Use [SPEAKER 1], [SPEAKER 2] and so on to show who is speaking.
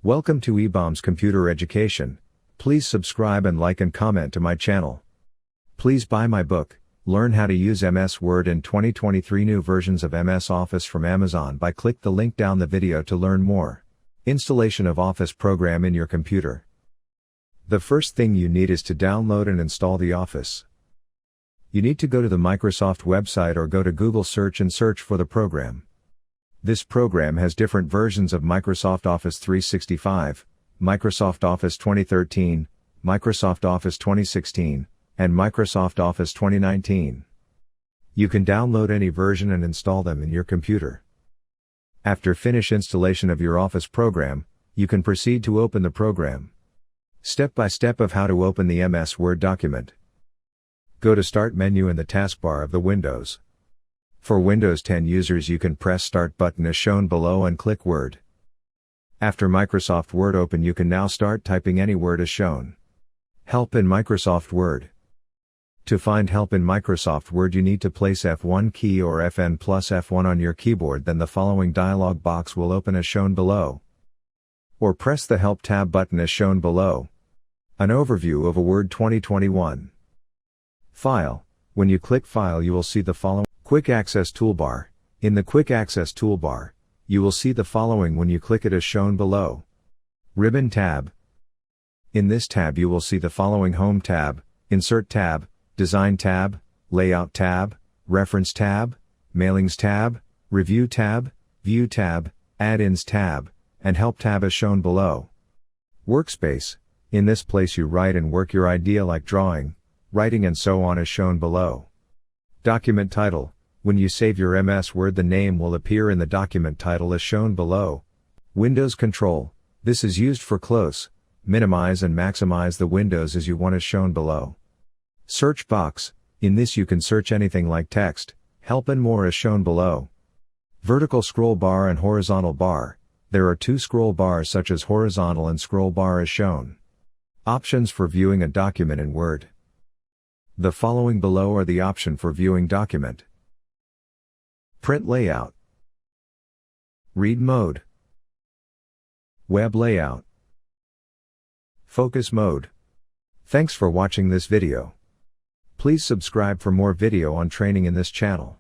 [SPEAKER 1] Welcome to eBaum's Computer Education. Please subscribe and like and comment to my channel. Please buy my book, Learn How to Use MS Word in 2023 New Versions of MS Office from Amazon by click the link down the video to learn more. Installation of Office program in your computer. The first thing you need is to download and install the Office. You need to go to the Microsoft website or go to Google search and search for the program. This program has different versions of Microsoft Office 365, Microsoft Office 2013, Microsoft Office 2016, and Microsoft Office 2019. You can download any version and install them in your computer. After finish installation of your Office program, you can proceed to open the program. Step by step of how to open the MS Word document. Go to Start menu in the taskbar of the Windows. For Windows 10 users, you can press Start button as shown below and click Word. After Microsoft Word open, you can now start typing any word as shown. Help in Microsoft Word. To find help in Microsoft Word, you need to place F1 key or FN plus F1 on your keyboard, then the following dialog box will open as shown below. Or press the Help tab button as shown below. An overview of a Word 2021. File. When you click File, you will see the following. Quick Access Toolbar. In the Quick Access Toolbar, you will see the following when you click it as shown below. Ribbon tab. In this tab you will see the following: Home tab, Insert tab, Design tab, Layout tab, Reference tab, Mailings tab, Review tab, View tab, Add-ins tab, and Help tab as shown below. Workspace. In this place you write and work your idea like drawing, writing and so on as shown below. Document title. When you save your MS Word, the name will appear in the document title as shown below. Windows control. This is used for close, minimize and maximize the windows as you want as shown below. Search box. In this you can search anything like text, help and more as shown below. Vertical scroll bar and horizontal bar. There are two scroll bars such as horizontal and scroll bar as shown. Options for viewing a document in Word. The following below are the option for viewing document. Print layout, read mode, web layout, focus mode. Thanks for watching this video. Please subscribe for more video on training in this channel.